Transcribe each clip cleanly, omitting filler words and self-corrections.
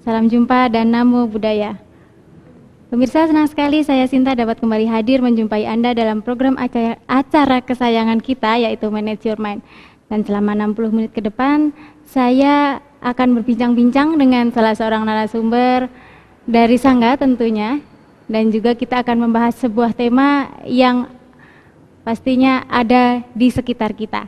Salam jumpa dan namo buddhaya. Pemirsa, senang sekali saya Sinta dapat kembali hadir menjumpai Anda dalam program acara kesayangan kita, yaitu Manage Your Mind. Dan selama 60 menit ke depan, saya akan berbincang-bincang dengan salah seorang narasumber dari Sangga tentunya. Dan juga kita akan membahas sebuah tema yang pastinya ada di sekitar kita.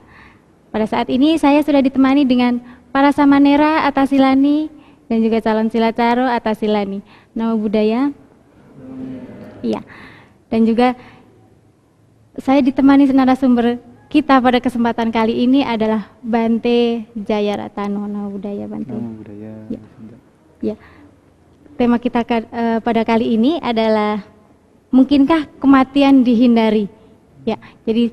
Pada saat ini saya sudah ditemani dengan para Samanera Atasilani dan juga calon Silacaro Atasilani. Namo buddhaya. Iya. Dan juga saya ditemani narasumber kita pada kesempatan kali ini adalah Bante Jayaratano. Namo buddhaya, Bante. Namo buddhaya. Ya. Ya. Tema kita pada kali ini adalah mungkinkah kematian dihindari? Ya. Jadi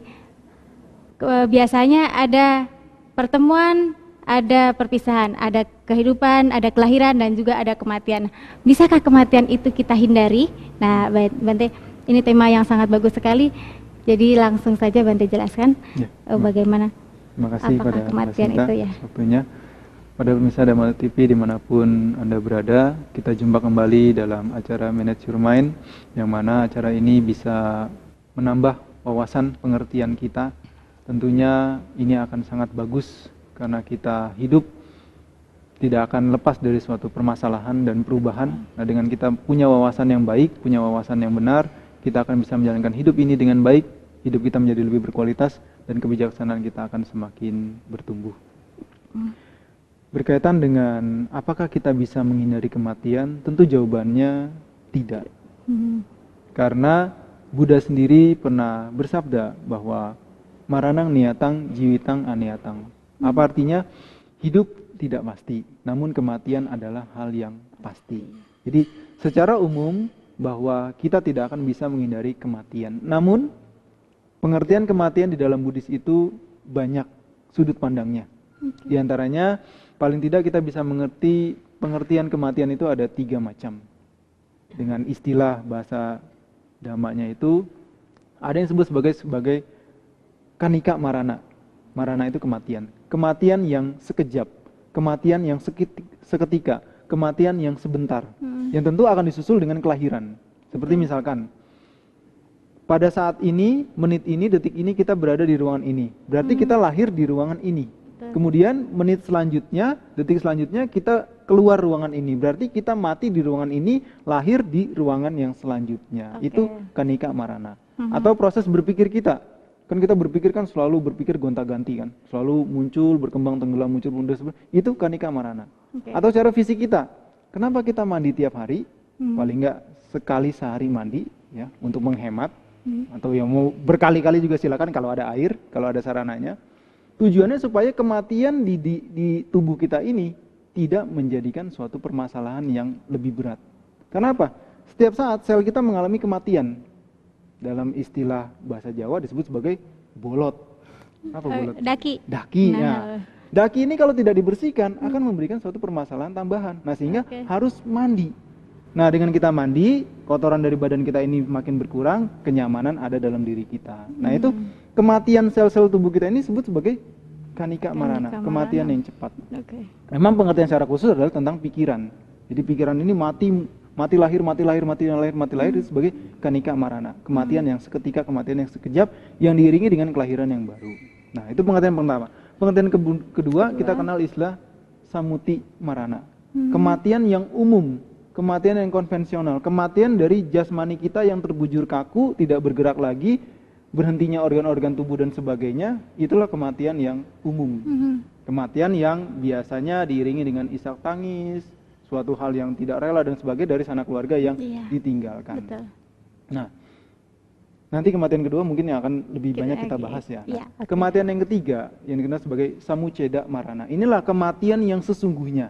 biasanya ada pertemuan, ada perpisahan, ada kehidupan, ada kelahiran, dan juga ada kematian. Bisakah kematian itu kita hindari? Nah, Bante, ini tema yang sangat bagus sekali. Jadi langsung saja Bante jelaskan bagaimana. Terima kasih pada kematian Sinta, itu ya. Waktunya. Pada pemirsa Dhamma TV dimanapun Anda berada, kita jumpa kembali dalam acara Manage Your Mind, yang mana acara ini bisa menambah wawasan pengertian kita. Tentunya ini akan sangat bagus karena kita hidup tidak akan lepas dari suatu permasalahan dan perubahan. Nah, dengan kita punya wawasan yang baik, punya wawasan yang benar, kita akan bisa menjalankan hidup ini dengan baik, hidup kita menjadi lebih berkualitas, dan kebijaksanaan kita akan semakin bertumbuh. Berkaitan dengan apakah kita bisa menghindari kematian, tentu jawabannya tidak. Karena Buddha sendiri pernah bersabda bahwa maranang niatang jiwitang aniatang. Apa artinya? Hidup tidak pasti, namun kematian adalah hal yang pasti. Jadi secara umum bahwa kita tidak akan bisa menghindari kematian. Namun pengertian kematian di dalam Buddhis itu banyak sudut pandangnya. Di antaranya paling tidak kita bisa mengerti pengertian kematian itu ada 3 macam. Dengan istilah bahasa Dhammanya itu ada yang disebut sebagai kanika marana. Marana itu kematian. Kematian yang sekejap, kematian yang seketika, kematian yang sebentar. Yang tentu akan disusul dengan kelahiran. Seperti misalkan pada saat ini, menit ini, detik ini kita berada di ruangan ini. Berarti kita lahir di ruangan ini. Kemudian menit selanjutnya, detik selanjutnya kita keluar ruangan ini. Berarti kita mati di ruangan ini, lahir di ruangan yang selanjutnya. Itu kanika marana. Atau proses berpikir kita. Kan kita berpikir kan selalu berpikir gonta-ganti kan. Selalu muncul, berkembang, tenggelam, muncul, mundur. Itu kanika marana. Atau cara fisik kita. Kenapa kita mandi tiap hari? Paling enggak sekali sehari mandi ya, untuk menghemat. Atau yang mau berkali-kali juga silakan kalau ada air, kalau ada sarananya. Tujuannya supaya kematian di tubuh kita ini tidak menjadikan suatu permasalahan yang lebih berat. Kenapa? Setiap saat sel kita mengalami kematian. Dalam istilah bahasa Jawa disebut sebagai bolot. Apa bolot? Daki. Ya. Daki ini kalau tidak dibersihkan akan memberikan suatu permasalahan tambahan. Nah, sehingga harus mandi. Nah, dengan kita mandi, kotoran dari badan kita ini makin berkurang, kenyamanan ada dalam diri kita. Nah, itu kematian sel-sel tubuh kita ini disebut sebagai kanika marana, kematian yang cepat. Memang pengertian secara khusus adalah tentang pikiran. Jadi pikiran ini mati lahir itu sebagai kanika marana, kematian yang seketika, kematian yang sekejap, yang diiringi dengan kelahiran yang baru. Nah, itu pengertian pertama. Pengertian kedua, kita kenal istilah samuti marana, kematian yang umum, kematian yang konvensional, kematian dari jasmani kita yang terbujur kaku, tidak bergerak lagi, berhentinya organ-organ tubuh dan sebagainya. Itulah kematian yang umum. Kematian yang biasanya diiringi dengan isak tangis, suatu hal yang tidak rela dan sebagainya dari sanak keluarga yang ditinggalkan. Betul. Nah, nanti kematian kedua mungkin yang akan lebih banyak kita bahas ya. Nah, kematian yang ketiga yang dikenal sebagai samuceda marana. Inilah kematian yang sesungguhnya.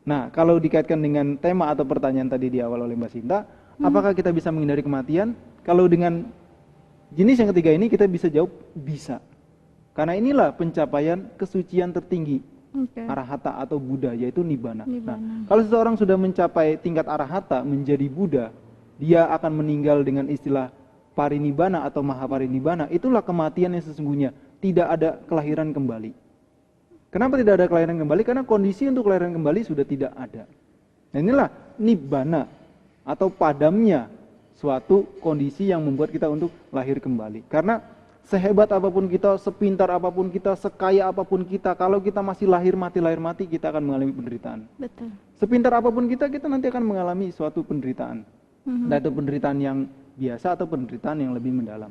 Nah, kalau dikaitkan dengan tema atau pertanyaan tadi di awal oleh Mbak Sinta, apakah kita bisa menghindari kematian? Kalau dengan jenis yang ketiga ini kita bisa jawab bisa. Karena inilah pencapaian kesucian tertinggi. Arahata atau Buddha, yaitu Nibbana. Nah, kalau seseorang sudah mencapai tingkat Arahata menjadi Buddha, dia akan meninggal dengan istilah Parinibbana atau Mahaparinibbana. Itulah kematian yang sesungguhnya. Tidak ada kelahiran kembali. Kenapa tidak ada kelahiran kembali? Karena kondisi untuk kelahiran kembali sudah tidak ada. Nah inilah nibbana atau padamnya suatu kondisi yang membuat kita untuk lahir kembali. Karena sehebat apapun kita, sepintar apapun kita, sekaya apapun kita, kalau kita masih lahir mati, kita akan mengalami penderitaan. Betul. Sepintar apapun kita nanti akan mengalami suatu penderitaan. Entah itu penderitaan yang biasa atau penderitaan yang lebih mendalam.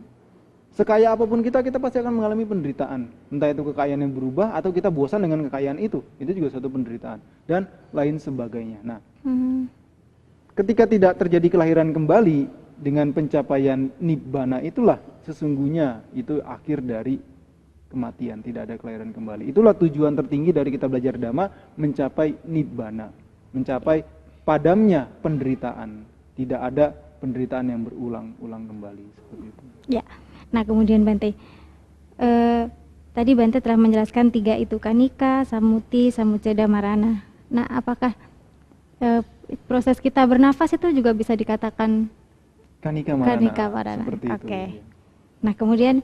Sekaya apapun kita pasti akan mengalami penderitaan. Entah itu kekayaan yang berubah atau kita bosan dengan kekayaan itu juga suatu penderitaan. Dan lain sebagainya. Nah, ketika tidak terjadi kelahiran kembali dengan pencapaian nibbana, itulah sesungguhnya itu akhir dari kematian, tidak ada kelahiran kembali. Itulah tujuan tertinggi dari kita belajar Dhamma, mencapai nibbana, mencapai padamnya penderitaan. Tidak ada penderitaan yang berulang-ulang kembali seperti itu. Ya. Nah, kemudian Bante, tadi Bante telah menjelaskan 3 itu, Kanika, Samuti, Samuceda, Marana. Nah, apakah proses kita bernafas itu juga bisa dikatakan Kanika Marana? Seperti itu. Oke. Nah, kemudian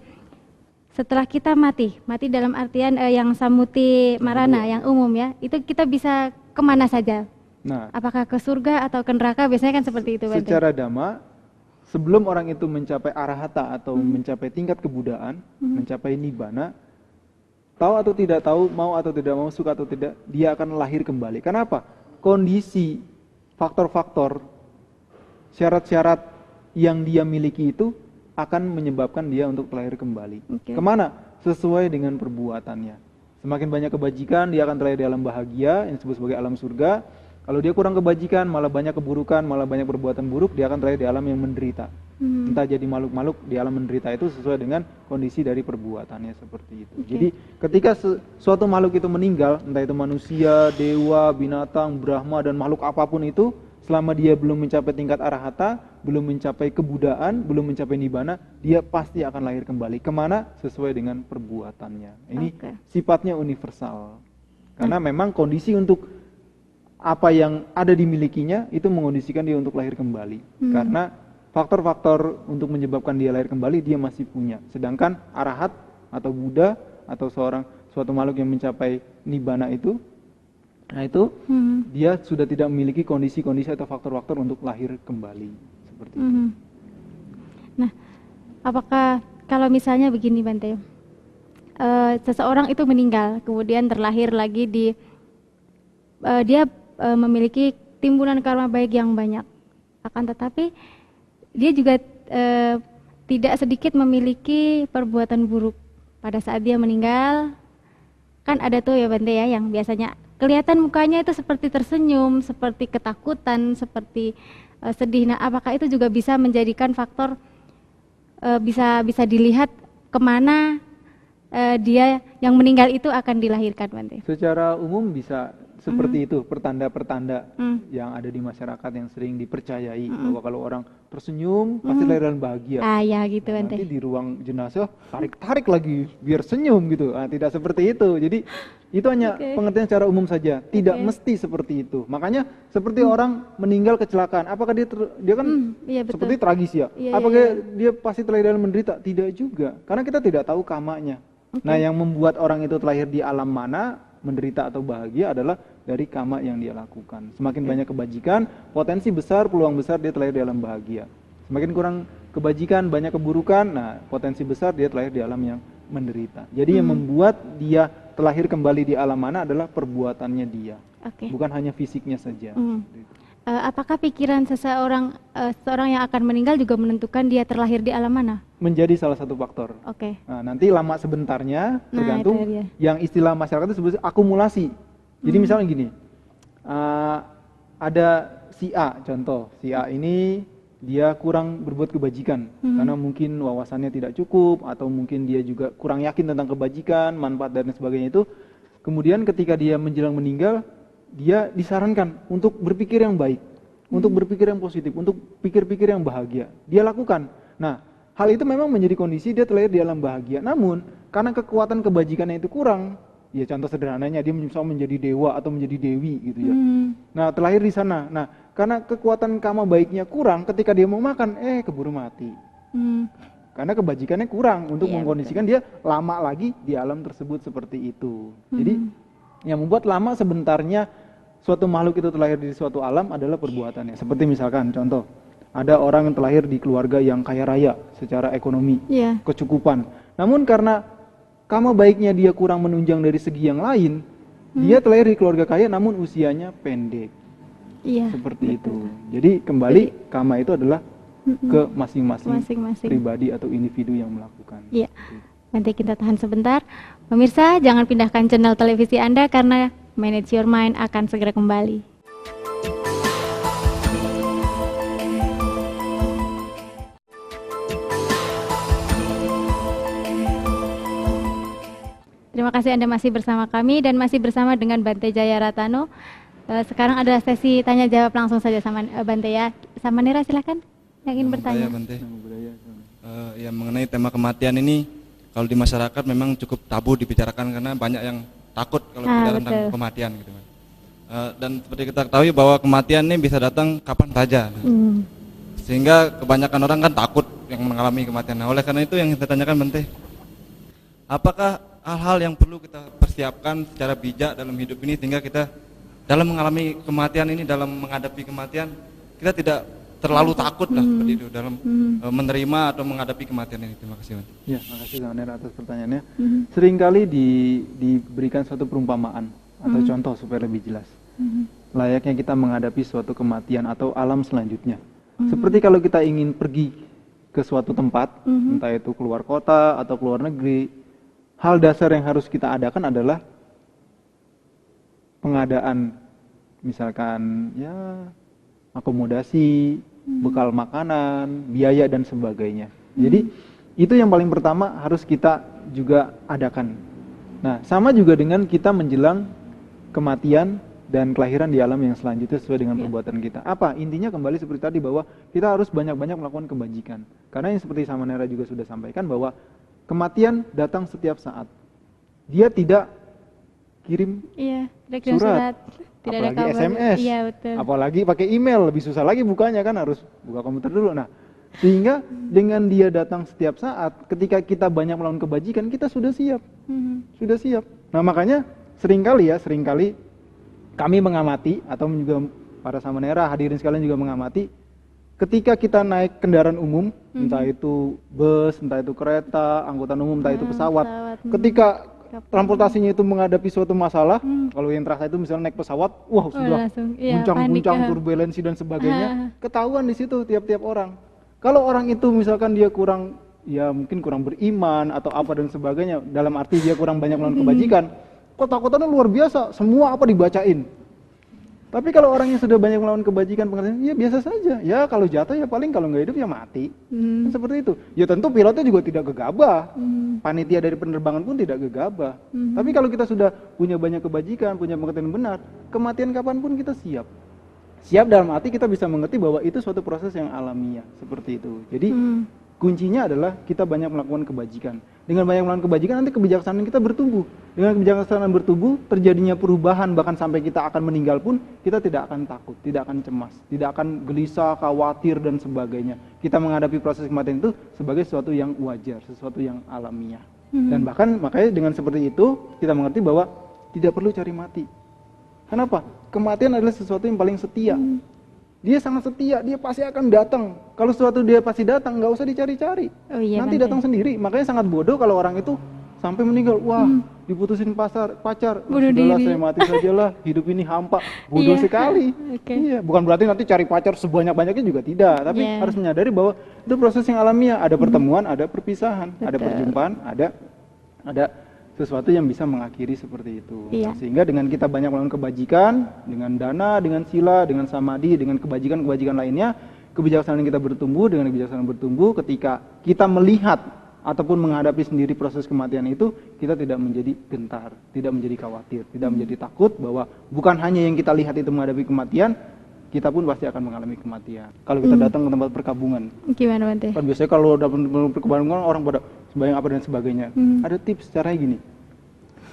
setelah kita mati dalam artian yang Samuti Marana yang umum ya, itu kita bisa kemana saja? Nah, apakah ke surga atau ke neraka? Biasanya kan seperti itu, Bante. Secara Dhamma, sebelum orang itu mencapai arahata atau mencapai tingkat kebudaan, mencapai nibbana, tahu atau tidak tahu, mau atau tidak mau, suka atau tidak, dia akan lahir kembali. Kenapa? Kondisi, faktor-faktor, syarat-syarat yang dia miliki itu akan menyebabkan dia untuk lahir kembali. Kemana? Sesuai dengan perbuatannya. Semakin banyak kebajikan, dia akan terlahir di alam bahagia, yang disebut sebagai alam surga. Kalau dia kurang kebajikan, malah banyak keburukan, malah banyak perbuatan buruk, dia akan terlahir di alam yang menderita. Entah jadi makhluk-makhluk di alam menderita itu sesuai dengan kondisi dari perbuatannya seperti itu. Jadi ketika suatu makhluk itu meninggal, entah itu manusia, dewa, binatang, Brahma, dan makhluk apapun itu, selama dia belum mencapai tingkat arahata, belum mencapai kebudaan, belum mencapai nibbana, dia pasti akan lahir kembali. Kemana? Sesuai dengan perbuatannya. Ini sifatnya universal. Karena memang kondisi untuk apa yang ada dimilikinya itu mengondisikan dia untuk lahir kembali. Karena faktor-faktor untuk menyebabkan dia lahir kembali dia masih punya. Sedangkan arahat atau Buddha atau suatu makhluk yang mencapai nibbana itu, nah itu dia sudah tidak memiliki kondisi-kondisi atau faktor-faktor untuk lahir kembali seperti itu. Nah, apakah kalau misalnya begini Bante, seseorang itu meninggal kemudian terlahir lagi di dia memiliki timbunan karma baik yang banyak, akan tetapi dia juga tidak sedikit memiliki perbuatan buruk pada saat dia meninggal. Kan ada tuh ya Bante ya, yang biasanya kelihatan mukanya itu seperti tersenyum, seperti ketakutan, seperti sedih. Nah, apakah itu juga bisa menjadikan faktor bisa dilihat kemana dia yang meninggal itu akan dilahirkan, Bante? Secara umum bisa seperti itu, pertanda-pertanda yang ada di masyarakat yang sering dipercayai bahwa kalau orang tersenyum pasti lahir dalam bahagia. Ya gitu, Bante. Nanti di ruang jenazah tarik lagi biar senyum gitu. Tidak seperti itu. Jadi itu hanya pengertian secara umum saja, tidak mesti seperti itu. Makanya seperti orang meninggal kecelakaan, apakah dia kan seperti tragis ya? Apakah dia pasti terlahir dalam menderita? Tidak juga, karena kita tidak tahu kamanya. Nah, yang membuat orang itu terlahir di alam mana, menderita atau bahagia adalah dari kama yang dia lakukan. Semakin banyak kebajikan, potensi besar, peluang besar dia terlahir di alam bahagia. Semakin kurang kebajikan, banyak keburukan, nah potensi besar dia terlahir di alam yang menderita. Jadi yang membuat dia terlahir kembali di alam mana adalah perbuatannya dia, bukan hanya fisiknya saja. Apakah pikiran seorang yang akan meninggal juga menentukan dia terlahir di alam mana? Menjadi salah satu faktor. Nah, nanti lama sebentarnya tergantung yang istilah masyarakat itu disebut akumulasi. Jadi misalnya gini, ada si A, contoh si A ini dia kurang berbuat kebajikan karena mungkin wawasannya tidak cukup atau mungkin dia juga kurang yakin tentang kebajikan, manfaat dan sebagainya itu. Kemudian ketika dia menjelang meninggal, dia disarankan untuk berpikir yang baik, untuk berpikir yang positif, untuk pikir-pikir yang bahagia. Dia lakukan. Nah, hal itu memang menjadi kondisi dia terlahir di alam bahagia. Namun, karena kekuatan kebajikannya itu kurang, ya contoh sederhananya dia misalnya menjadi dewa atau menjadi dewi gitu ya. Nah, terlahir di sana. Nah, karena kekuatan kama baiknya kurang, ketika dia mau makan, keburu mati. Karena kebajikannya kurang untuk mengkondisikan dia lama lagi di alam tersebut seperti itu. Jadi, yang membuat lama sebentarnya suatu makhluk itu terlahir di suatu alam adalah perbuatannya. Seperti misalkan contoh, ada orang yang terlahir di keluarga yang kaya raya secara ekonomi, kecukupan. Namun karena karma baiknya dia kurang menunjang dari segi yang lain, dia terlahir di keluarga kaya namun usianya pendek. Seperti itu. Jadi kembali karma itu adalah ke masing-masing pribadi atau individu yang melakukan. Iya. Nanti kita tahan sebentar. Pemirsa, jangan pindahkan channel televisi Anda karena Manage Your Mind akan segera kembali. Terima kasih Anda masih bersama kami dan masih bersama dengan Bante Jaya Ratano. Sekarang adalah sesi tanya jawab langsung saja sama Bante ya. Samanera silakan yang ingin bertanya. Bante. Ya mengenai tema kematian ini, kalau di masyarakat memang cukup tabu dibicarakan karena banyak yang takut kalau bicara tentang kematian gitu. Dan seperti kita ketahui bahwa kematian ini bisa datang kapan saja. Sehingga kebanyakan orang kan takut yang mengalami kematian. Nah, oleh karena itu yang saya tanyakan Bante, apakah hal-hal yang perlu kita persiapkan secara bijak dalam hidup ini sehingga kita dalam mengalami kematian ini, dalam menghadapi kematian, kita tidak terlalu takut lah seperti itu dalam menerima atau menghadapi kematian ini. Terima kasih Bante. Ya, makasih Samanera atas pertanyaannya. Seringkali diberikan suatu perumpamaan atau contoh supaya lebih jelas. Layaknya kita menghadapi suatu kematian atau alam selanjutnya. Seperti kalau kita ingin pergi ke suatu tempat, entah itu keluar kota atau keluar negeri, hal dasar yang harus kita adakan adalah pengadaan misalkan ya akomodasi, bekal makanan, biaya dan sebagainya. Jadi itu yang paling pertama harus kita juga adakan. Nah, sama juga dengan kita menjelang kematian dan kelahiran di alam yang selanjutnya sesuai dengan perbuatan kita. Apa? Intinya kembali seperti tadi bahwa kita harus banyak-banyak melakukan kebajikan. Karena yang seperti Samanera juga sudah sampaikan bahwa kematian datang setiap saat. Dia tidak kirim surat, tidak apalagi ada kabar. SMS, apalagi pakai email, lebih susah lagi bukanya kan, harus buka komputer dulu. Nah, sehingga dengan dia datang setiap saat, ketika kita banyak melakukan kebajikan, kita sudah siap, sudah siap. Nah, makanya seringkali kami mengamati atau juga para Samanera hadirin sekalian juga mengamati, ketika kita naik kendaraan umum, entah itu bus, entah itu kereta, angkutan umum, entah itu pesawat, ketika transportasinya itu menghadapi suatu masalah, kalau yang terasa itu misalnya naik pesawat, wah sudah guncang-guncang, turbulensi dan sebagainya, ketahuan di situ tiap-tiap orang. Kalau orang itu misalkan dia kurang, ya mungkin kurang beriman atau apa dan sebagainya, dalam arti dia kurang banyak melakukan kebajikan, ketakutannya luar biasa, semua apa dibacain. Tapi kalau orang yang sudah banyak melakukan kebajikan, pengertian, ya biasa saja. Ya kalau jatuh ya paling, kalau nggak hidup ya mati. Kan seperti itu. Ya tentu pilotnya juga tidak gegabah. Panitia dari penerbangan pun tidak gegabah. Tapi kalau kita sudah punya banyak kebajikan, punya pengertian benar, kematian kapanpun kita siap. Siap dalam arti kita bisa mengerti bahwa itu suatu proses yang alamiah. Seperti itu. Jadi kuncinya adalah kita banyak melakukan kebajikan. Dengan banyak melakukan kebajikan nanti kebijaksanaan kita bertumbuh. Dengan kebijaksanaan bertumbuh, terjadinya perubahan, bahkan sampai kita akan meninggal pun kita tidak akan takut, tidak akan cemas, tidak akan gelisah, khawatir dan sebagainya. Kita menghadapi proses kematian itu sebagai sesuatu yang wajar, sesuatu yang alamiah. Dan bahkan makanya dengan seperti itu kita mengerti bahwa tidak perlu cari mati. Kenapa? Kematian adalah sesuatu yang paling setia. Dia sangat setia, dia pasti akan datang. Kalau sesuatu dia pasti datang, nggak usah dicari-cari. Nanti datang sendiri. Makanya sangat bodoh kalau orang itu sampai meninggal. Wah, diputusin pacar. Sudahlah, saya mati sajalah. Hidup ini hampa. Bodoh sekali. Iya, bukan berarti nanti cari pacar sebanyak-banyaknya juga tidak. Tapi harus menyadari bahwa itu proses yang alamiah. Ada pertemuan, ada perpisahan, ada perjumpaan, ada sesuatu yang bisa mengakhiri seperti itu. Sehingga dengan kita banyak melakukan kebajikan, dengan dana, dengan sila, dengan samadhi, dengan kebajikan-kebajikan lainnya, kebijaksanaan kita bertumbuh. Dengan kebijaksanaan bertumbuh, ketika kita melihat ataupun menghadapi sendiri proses kematian itu, kita tidak menjadi gentar, tidak menjadi khawatir, tidak menjadi takut bahwa bukan hanya yang kita lihat itu menghadapi kematian, kita pun pasti akan mengalami kematian. Kalau kita datang ke tempat perkabungan, gimana Bante? Kan biasanya kalau dapat perkabungan orang pada sembahyang apa dan sebagainya. Ada tips caranya gini.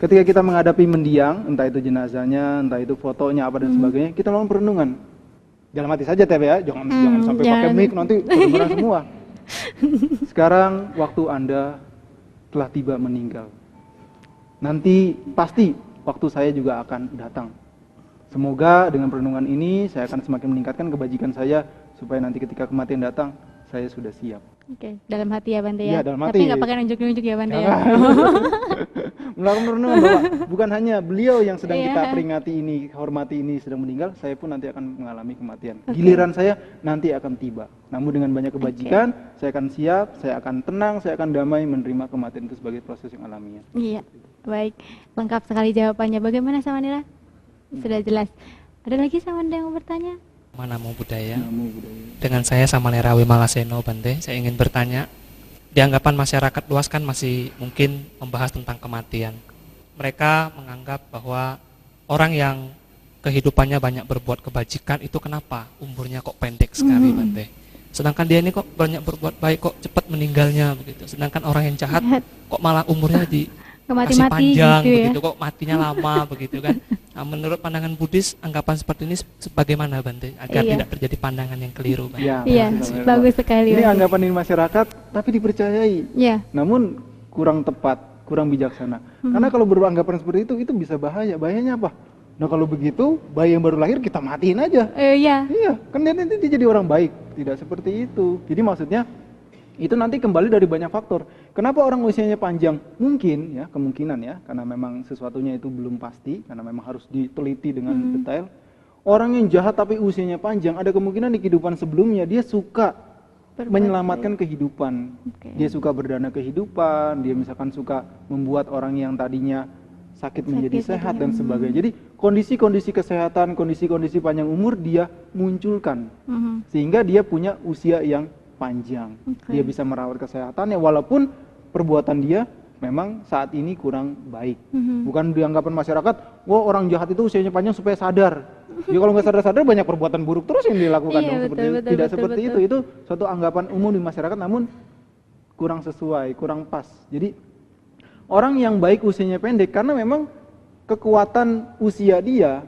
Ketika kita menghadapi mendiang, entah itu jenazahnya, entah itu fotonya apa dan sebagainya, kita lakukan perenungan. Dalam hati saja Teh ya, jangan sampai pakai mic nanti kedengaran semua. Sekarang waktu Anda telah tiba meninggal. Nanti pasti waktu saya juga akan datang. Semoga dengan perenungan ini saya akan semakin meningkatkan kebajikan saya supaya nanti ketika kematian datang saya sudah siap. Oke, dalam hati ya Bante ya. Iya, dalam Tapi hati. nggak pakai nunjuk-nunjuk ya Bante ya. Melakukan perenungan bahwa bukan hanya beliau yang sedang Iya. kita peringati ini, hormati ini sedang meninggal, saya pun nanti akan mengalami kematian. Oke. Giliran saya nanti akan tiba. Namun dengan banyak kebajikan, saya akan siap, saya akan tenang, saya akan damai menerima kematian itu sebagai proses yang alamiah. Iya, baik. Lengkap sekali jawabannya. Bagaimana Samanira? Sudah jelas. Ada lagi Samanda yang mau bertanya? Namo Buddhaya. Namo Buddhaya. Dengan saya Samanera Wimalaseno Bante, saya ingin bertanya, di anggapan masyarakat luas kan masih mungkin membahas tentang kematian. Mereka menganggap bahwa orang yang kehidupannya banyak berbuat kebajikan itu kenapa umurnya kok pendek sekali Bante. Sedangkan dia ini kok banyak berbuat baik kok cepat meninggalnya begitu. Sedangkan orang yang jahat kok malah umurnya masih Mati-mati panjang gitu ya. begitu, kok matinya lama begitu kan. Nah, menurut pandangan Buddhis, anggapan seperti ini bagaimana Bante agar Iya. tidak terjadi pandangan yang keliru Bante? Iya, makasih, bagus sekali. Ini Bante. anggapan di masyarakat tapi dipercayai. Iya. Namun kurang tepat, kurang bijaksana. Karena kalau beranggapan seperti itu bisa bahaya. Bahayanya apa? Nah kalau begitu, bayi yang baru lahir kita matiin aja. Iya. Iya, kan nanti dia jadi orang baik. Tidak seperti itu. Jadi maksudnya itu nanti kembali dari banyak faktor. Kenapa orang usianya panjang? Mungkin ya, kemungkinan ya, karena memang sesuatunya itu belum pasti, karena memang harus diteliti dengan detail. Orang yang jahat tapi usianya panjang, ada kemungkinan di kehidupan sebelumnya dia suka Berbuat menyelamatkan kehidupan. Oke. Dia suka berdana kehidupan, dia misalkan suka membuat orang yang tadinya sakit menjadi sehat dan sebagainya. Jadi kondisi-kondisi kesehatan, kondisi-kondisi panjang umur dia munculkan. Sehingga dia punya usia yang panjang. Oke. Dia bisa merawat kesehatannya walaupun perbuatan dia memang saat ini kurang baik. Bukan dianggapan masyarakat, wah orang jahat itu usianya panjang supaya sadar. Ya kalau nggak sadar-sadar banyak perbuatan buruk terus yang dilakukan Iya, dong, betul, seperti itu. betul, Tidak betul, seperti betul. itu. Itu suatu anggapan umum di masyarakat namun kurang sesuai, kurang pas. Jadi orang yang baik usianya pendek karena memang kekuatan usia dia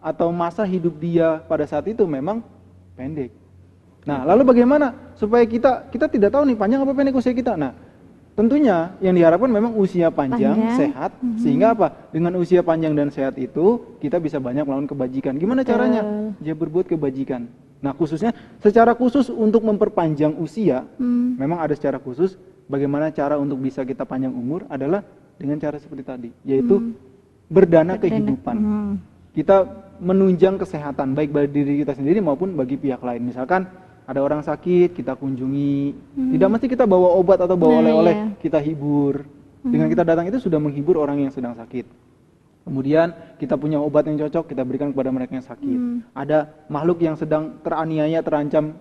atau masa hidup dia pada saat itu memang pendek. Nah, lalu bagaimana supaya kita tidak tahu nih panjang apa pendek usia kita? Nah, tentunya yang diharapkan memang usia panjang, sehat, sehingga apa? Dengan usia panjang dan sehat itu kita bisa banyak melakukan kebajikan. Gimana caranya? Ya berbuat kebajikan. Nah, khususnya secara khusus untuk memperpanjang usia, memang ada secara khusus bagaimana cara untuk bisa kita panjang umur adalah dengan cara seperti tadi, yaitu berdana kehidupan. Kita menunjang kesehatan baik bagi diri kita sendiri maupun bagi pihak lain. Misalkan ada orang sakit, kita kunjungi. Tidak mesti kita bawa obat atau bawa oleh-oleh, kita hibur. Dengan kita datang itu sudah menghibur orang yang sedang sakit. Kemudian kita punya obat yang cocok, kita berikan kepada mereka yang sakit. Ada makhluk yang sedang teraniaya, terancam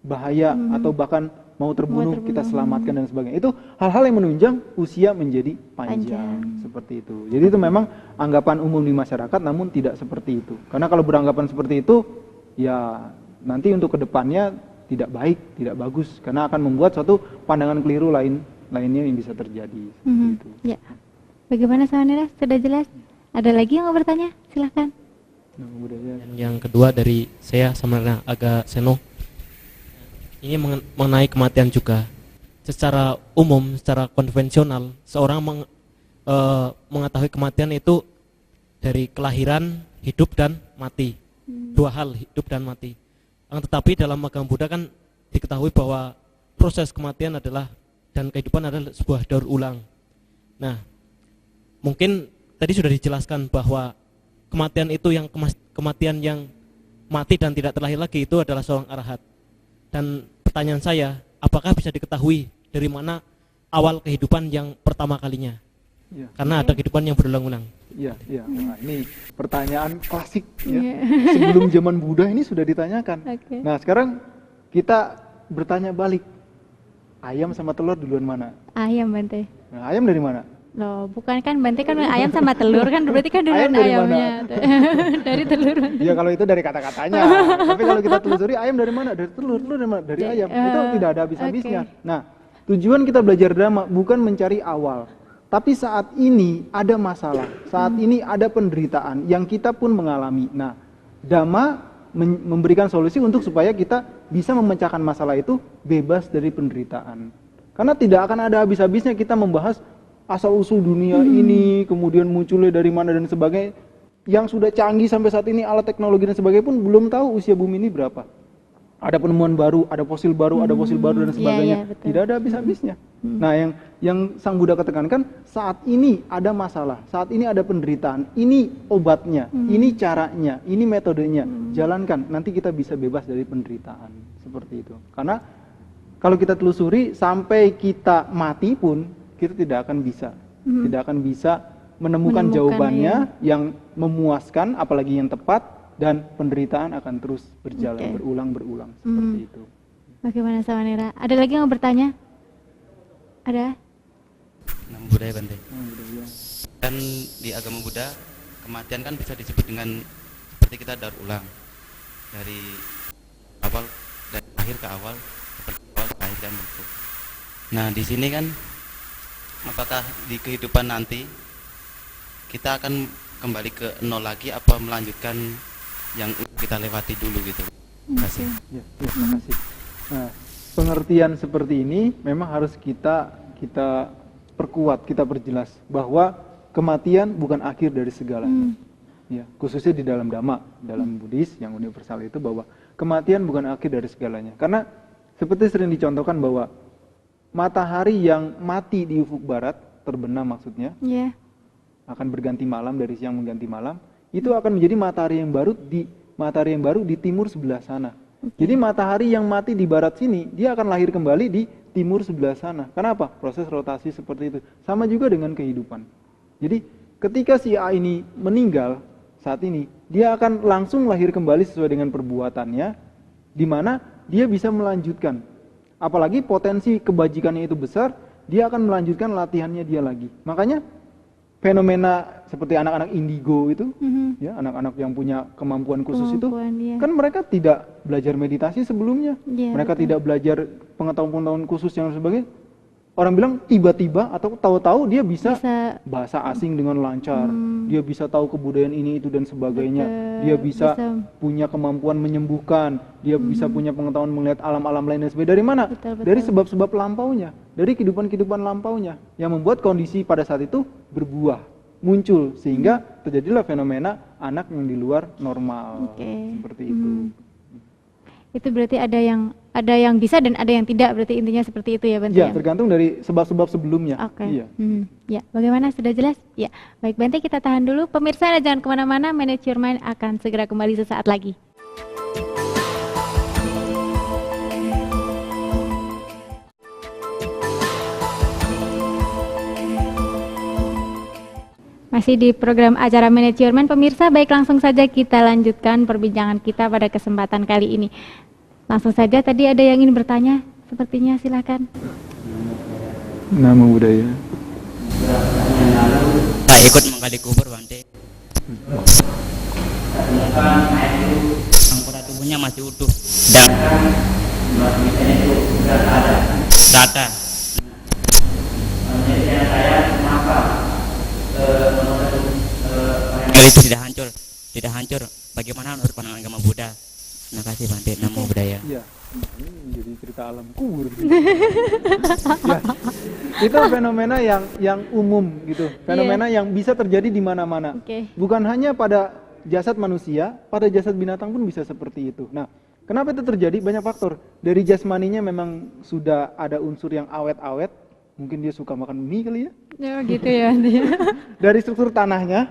bahaya atau bahkan mau terbunuh, kita selamatkan dan sebagainya. Itu hal-hal yang menunjang usia menjadi panjang. Seperti itu. Jadi itu memang anggapan umum di masyarakat namun tidak seperti itu. Karena kalau beranggapan seperti itu, ya nanti untuk kedepannya tidak baik, tidak bagus, karena akan membuat suatu pandangan keliru lainnya yang bisa terjadi. Seperti itu. Ya. Bagaimana Samanira? Sudah jelas? Ada lagi yang mau bertanya? Silahkan. Nah, budaya. Dan yang kedua dari saya sama agak seno, ini mengenai kematian juga. Secara umum, secara konvensional, seorang mengetahui kematian itu dari kelahiran, hidup dan mati. Dua hal, hidup dan mati. Tetapi dalam agama Buddha kan diketahui bahwa proses kematian adalah dan kehidupan adalah sebuah daur ulang. Nah, mungkin tadi sudah dijelaskan bahwa kematian itu yang kematian yang mati dan tidak terlahir lagi itu adalah seorang arahat. Dan pertanyaan saya, apakah bisa diketahui dari mana awal kehidupan yang pertama kalinya? Ya. Karena ada kehidupan yang berulang-ulang. Iya, iya. Nah, ini pertanyaan klasik ya. Sebelum zaman Buddha ini sudah ditanyakan. Oke. Nah, sekarang kita bertanya balik. Ayam sama telur duluan mana? Ayam Bante. Nah, ayam dari mana? Loh, bukan kan Bante kan ayam sama telur kan berarti kan duluan Ayam dari ayamnya. Dari telur Bante. Ya kalau itu dari kata-katanya. Tapi kalau kita telusuri ayam dari mana? Dari telur. Telur dari mana? Dari ayam. Itu tidak ada habis-habisnya. Nah, tujuan kita belajar Dhamma bukan mencari awal. Tapi saat ini ada masalah, saat ini ada penderitaan yang kita pun mengalami. Nah, Dhamma memberikan solusi untuk supaya kita bisa memecahkan masalah itu bebas dari penderitaan. Karena tidak akan ada habis-habisnya kita membahas asal-usul dunia ini, kemudian munculnya dari mana dan sebagainya. yang sudah canggih sampai saat ini, alat teknologi dan sebagainya pun belum tahu usia bumi ini berapa. Ada penemuan baru, ada fosil baru, dan sebagainya. betul. Tidak ada habis-habisnya. Nah, yang Sang Buddha ketekankan, saat ini ada masalah, saat ini ada penderitaan, ini obatnya, ini caranya, ini metodenya. Jalankan, nanti kita bisa bebas dari penderitaan. Seperti itu. Karena kalau kita telusuri sampai kita mati pun kita tidak akan bisa menemukan jawabannya yang memuaskan, apalagi yang tepat. Dan penderitaan akan terus berjalan, berulang seperti itu. Bagaimana Samanera? Ada lagi yang mau bertanya? Ada? Nama budaya Bante. Kan di agama Buddha kematian kan bisa disebut dengan seperti kita daur ulang dari awal, dari akhir ke awal, seperti awal ke akhir dan gitu. Nah di sini kan apakah di kehidupan nanti kita akan kembali ke nol lagi apa melanjutkan yang kita lewati dulu gitu? Terima kasih. Terima kasih. Nah, pengertian seperti ini memang harus kita perkuat, kita perjelas bahwa kematian bukan akhir dari segalanya. Ya, khususnya di dalam Dhamma, dalam Buddhis yang universal itu, bahwa kematian bukan akhir dari segalanya. Karena seperti sering dicontohkan bahwa matahari yang mati di ufuk barat, terbenam maksudnya, akan berganti malam, dari siang mengganti malam, itu akan menjadi matahari yang baru di timur sebelah sana. Jadi matahari yang mati di barat sini, dia akan lahir kembali di timur sebelah sana. Kenapa? Proses rotasi seperti itu. Sama juga dengan kehidupan. Jadi ketika si A ini meninggal saat ini, dia akan langsung lahir kembali sesuai dengan perbuatannya, di mana dia bisa melanjutkan. Apalagi potensi kebajikannya itu besar, dia akan melanjutkan latihannya dia lagi. Makanya fenomena seperti anak-anak indigo itu, ya, anak-anak yang punya kemampuan khusus itu, kan mereka tidak belajar meditasi sebelumnya, mereka tidak belajar pengetahuan-pengetahuan khusus yang sebagainya. Orang bilang tiba-tiba atau tahu-tahu dia bisa bahasa asing dengan lancar, dia bisa tahu kebudayaan ini itu dan sebagainya, dia bisa punya kemampuan menyembuhkan, dia bisa punya pengetahuan melihat alam-alam lain dan sebagainya. Dari mana? Dari sebab-sebab lampaunya, dari kehidupan-kehidupan lampaunya yang membuat kondisi pada saat itu berbuah, muncul, sehingga terjadilah fenomena anak yang di luar normal, seperti itu. Itu berarti ada yang bisa dan ada yang tidak, berarti intinya seperti itu ya Bante? Ya, tergantung dari sebab-sebab sebelumnya. Iya. Ya, bagaimana, sudah jelas? Ya, baik Bante, kita tahan dulu. Pemirsa, jangan kemana-mana, Manage Your Mind akan segera kembali sesaat lagi. Masih di program acara Manage Your Mind, pemirsa, baik, langsung saja kita lanjutkan perbincangan kita pada kesempatan kali ini. Langsung saja, tadi ada yang ingin bertanya, sepertinya, silakan. Nama budaya. Saya ikut menggali kubur Bante. Anggota tubuhnya masih utuh dan data. Itu tidak hancur. Bagaimana menurut pandangan agama Buddha? Terima kasih Bante. Namo Buddhaya. Iya, ini jadi cerita alam kubur. Ya, itu fenomena yang umum gitu, fenomena yang bisa terjadi di mana-mana. Bukan hanya pada jasad manusia, pada jasad binatang pun bisa seperti itu. Nah, kenapa itu terjadi? Banyak faktor. Dari jasmaninya memang sudah ada unsur yang awet-awet. Mungkin dia suka makan mie kali ya? Ya gitu ya. Dari struktur tanahnya,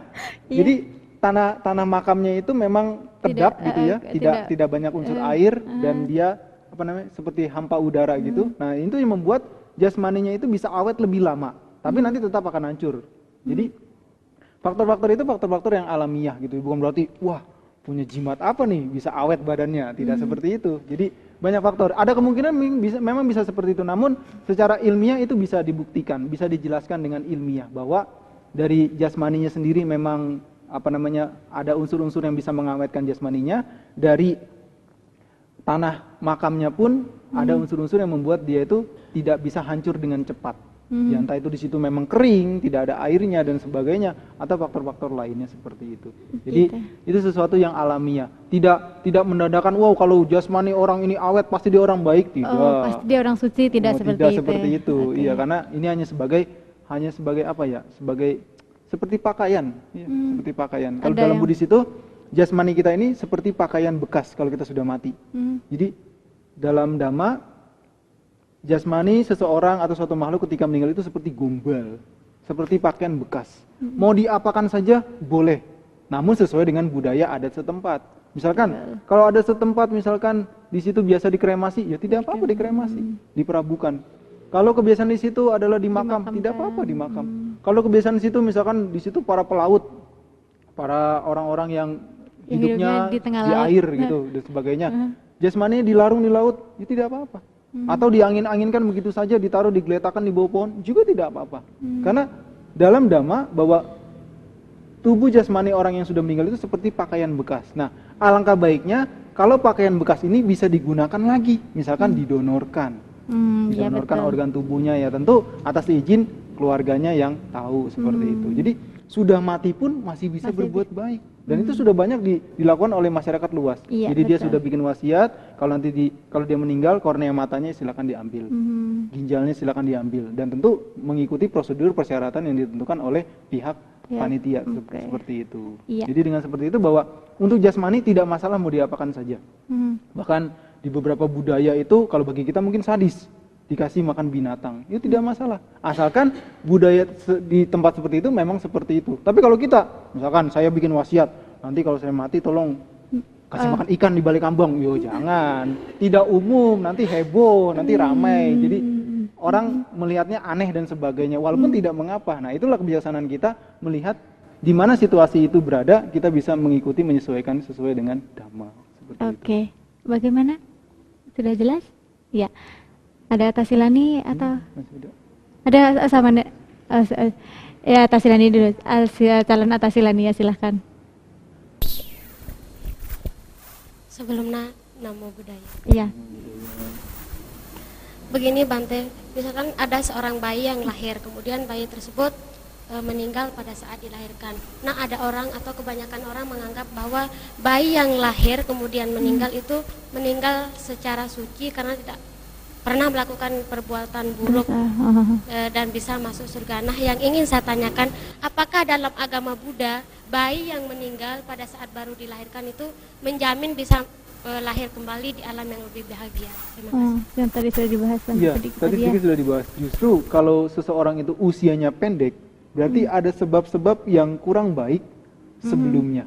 jadi tanah makamnya itu memang kedap gitu ya, tidak banyak unsur air dan dia seperti hampa udara gitu. Nah itu yang membuat jasmaninya itu bisa awet lebih lama, tapi nanti tetap akan hancur. Jadi faktor-faktor itu faktor-faktor yang alamiah gitu, bukan berarti wah punya jimat apa nih bisa awet badannya, tidak seperti itu. Jadi banyak faktor. Ada kemungkinan memang bisa seperti itu, namun secara ilmiah itu bisa dibuktikan, bisa dijelaskan dengan ilmiah bahwa dari jasmaninya sendiri memang ada unsur-unsur yang bisa mengawetkan jasmaninya. Dari tanah makamnya pun ada unsur-unsur yang membuat dia itu tidak bisa hancur dengan cepat. Ya, entah itu di situ memang kering, tidak ada airnya dan sebagainya, atau faktor-faktor lainnya seperti itu. Jadi itu sesuatu yang alamiah. Tidak mendadak wow kalau jasmani orang ini awet pasti dia orang baik, tidak. Pasti dia orang suci, tidak seperti itu. Iya, karena ini hanya sebagai apa ya? Sebagai seperti pakaian, ya, seperti pakaian. Kalau Ada dalam yang- Buddhis itu jasmani kita ini seperti pakaian bekas kalau kita sudah mati. Jadi dalam Dhamma jasmani seseorang atau suatu makhluk ketika meninggal itu seperti gombal, seperti pakaian bekas. Mau diapakan saja boleh, namun sesuai dengan budaya adat setempat. Misalkan kalau ada setempat misalkan di situ biasa dikremasi, ya tidak apa-apa dikremasi, diperabukan. Kalau kebiasaan di situ adalah di makam, tidak apa-apa di makam. Kalau kebiasaan di situ misalkan di situ para pelaut, para orang-orang yang hidupnya di tengah di laut. air gitu dan sebagainya. Jasmani dilarung di laut, ya tidak apa-apa. Atau diangin-anginkan begitu saja, ditaruh digeletakkan di bawah pohon, juga tidak apa-apa. Karena dalam Dhamma bahwa tubuh jasmani orang yang sudah meninggal itu seperti pakaian bekas. Nah, alangkah baiknya kalau pakaian bekas ini bisa digunakan lagi, misalkan didonorkan. Ya Didonorkan betul. organ tubuhnya, ya tentu atas izin keluarganya yang tahu seperti itu. Jadi sudah mati pun masih bisa berbuat baik, dan itu sudah banyak dilakukan oleh masyarakat luas. Iya, Jadi dia betul. sudah bikin wasiat, kalau nanti kalau dia meninggal, kornea matanya silakan diambil, ginjalnya silakan diambil, dan tentu mengikuti prosedur persyaratan yang ditentukan oleh pihak Ya, panitia oke. seperti itu. Iya. Jadi dengan seperti itu bahwa untuk jasmani tidak masalah mau diapakan saja. Bahkan di beberapa budaya itu kalau bagi kita mungkin sadis, dikasih makan binatang, itu tidak masalah. Asalkan budaya di tempat seperti itu memang seperti itu. Tapi kalau kita, misalkan saya bikin wasiat, nanti kalau saya mati tolong kasih makan ikan di balik kambang, yo jangan. Tidak umum, nanti heboh, nanti ramai. Jadi orang melihatnya aneh dan sebagainya, walaupun tidak mengapa. Nah, itulah kebijaksanaan kita melihat di mana situasi itu berada, kita bisa mengikuti menyesuaikan sesuai dengan Dhamma. Seperti itu. Oke, bagaimana? Sudah jelas? Ya. Ada Tasilani atau Masih ada? ada sama ya Tasilani dulu. Calon Tasilani ya silahkan. Sebelumnya namo buddhaya. Iya. Begini Bante, misalkan ada seorang bayi yang lahir, kemudian bayi tersebut meninggal pada saat dilahirkan. Nah, ada orang atau kebanyakan orang menganggap bahwa bayi yang lahir kemudian meninggal itu meninggal secara suci karena tidak pernah melakukan perbuatan buruk dan bisa masuk surga. Nah, yang ingin saya tanyakan, apakah dalam agama Buddha bayi yang meninggal pada saat baru dilahirkan itu menjamin bisa lahir kembali di alam yang lebih bahagia? Terima kasih. Yang tadi sudah dibahas kan Iya, sedikit tadi tadi ya. sedikit sudah dibahas. Justru kalau seseorang itu usianya pendek, berarti ada sebab-sebab yang kurang baik sebelumnya.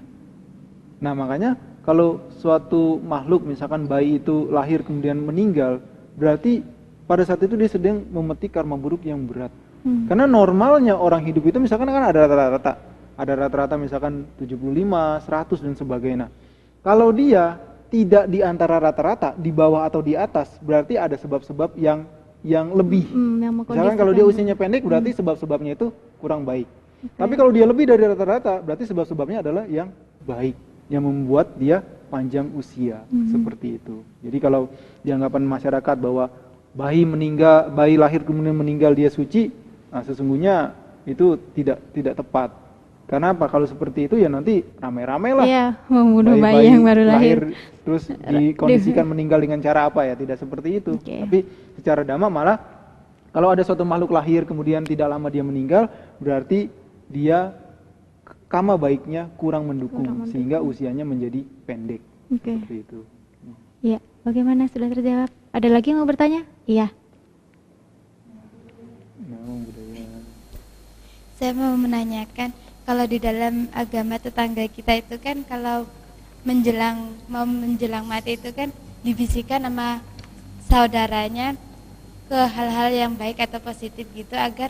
Nah, makanya kalau suatu makhluk, misalkan bayi itu lahir kemudian meninggal, berarti pada saat itu dia sedang memetik karma buruk yang berat. Karena normalnya orang hidup itu misalkan kan ada rata-rata. Ada rata-rata misalkan 75, 100 dan sebagainya. Kalau dia tidak di antara rata-rata, di bawah atau di atas, berarti ada sebab-sebab yang lebih. Yang Misalkan kalau dia usianya pendek, berarti sebab-sebabnya itu kurang baik. Tapi kalau dia lebih dari rata-rata, berarti sebab-sebabnya adalah yang baik, yang membuat dia panjang usia, seperti itu. Jadi kalau dianggapan masyarakat bahwa bayi lahir kemudian meninggal dia suci, nah sesungguhnya itu tidak tepat. Karena apa? Kalau seperti itu ya nanti ramai-ramai lah. Iya, membunuh bayi yang baru lahir. Terus dikondisikan meninggal dengan cara apa ya? Tidak seperti itu. Oke. Tapi secara Dhamma malah kalau ada suatu makhluk lahir kemudian tidak lama dia meninggal, berarti dia karma baiknya kurang mendukung sehingga usianya menjadi pendek. Oke. Seperti itu. Iya, bagaimana sudah terjawab? Ada lagi yang mau bertanya? Iya. Namo Buddhaya. Saya mau menanyakan, kalau di dalam agama tetangga kita itu kan kalau mau menjelang mati itu kan dibisikkan sama saudaranya ke hal-hal yang baik atau positif gitu agar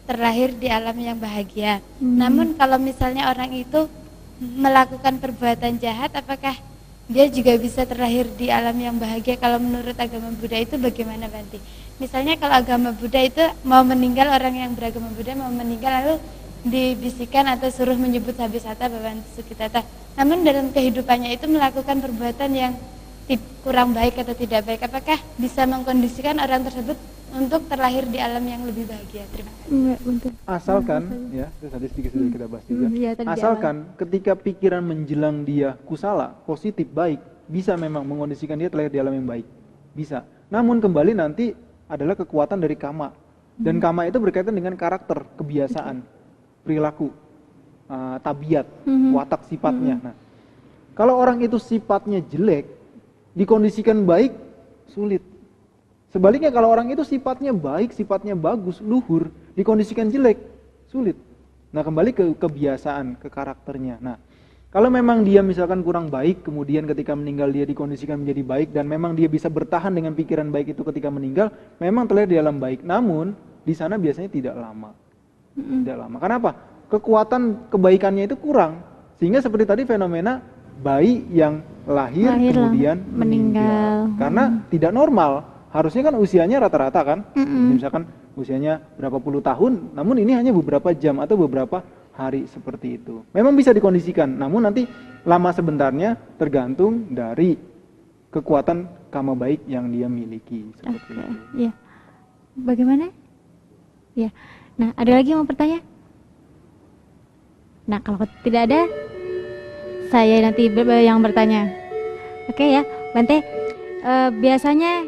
terlahir di alam yang bahagia. Namun kalau misalnya orang itu melakukan perbuatan jahat, apakah dia juga bisa terlahir di alam yang bahagia? Kalau menurut agama Buddha itu bagaimana, Banti? Misalnya kalau agama Buddha itu mau meninggal, orang yang beragama Buddha mau meninggal lalu dibisikkan atau suruh menyebut habisata babantu sukitata. Namun dalam kehidupannya itu melakukan perbuatan yang kurang baik atau tidak baik, apakah bisa mengkondisikan orang tersebut untuk terlahir di alam yang lebih bahagia? Terima kasih. Asalkan ya, tadi sedikit sudah kita bahas juga. Iya, tadi di Asalkan ketika pikiran menjelang dia kusala, positif, baik, bisa memang mengkondisikan dia terlahir di alam yang baik. Bisa. Namun kembali nanti adalah kekuatan dari kama. Dan kama itu berkaitan dengan karakter, kebiasaan. perilaku, tabiat, watak sifatnya. Nah, kalau orang itu sifatnya jelek, dikondisikan baik, sulit. Sebaliknya kalau orang itu sifatnya baik, sifatnya bagus, luhur, dikondisikan jelek, sulit. Nah, kembali ke kebiasaan, ke karakternya. Nah, kalau memang dia misalkan kurang baik, kemudian ketika meninggal dia dikondisikan menjadi baik, dan memang dia bisa bertahan dengan pikiran baik itu ketika meninggal, memang terlihat di alam baik. Namun, di sana biasanya tidak lama. Tidak lama. Kenapa? Kekuatan kebaikannya itu kurang. Sehingga seperti tadi fenomena bayi yang lahir kemudian meninggal. Karena tidak normal. Harusnya kan usianya rata-rata kan. Misalkan usianya berapa puluh tahun, namun ini hanya beberapa jam atau beberapa hari seperti itu. Memang bisa dikondisikan, namun nanti lama sebentarnya tergantung dari kekuatan karma baik yang dia miliki seperti itu. Ya. Bagaimana? Ya. Nah, ada lagi yang mau bertanya? Nah, kalau tidak ada, saya nanti yang bertanya. Oke ya, Bante. Biasanya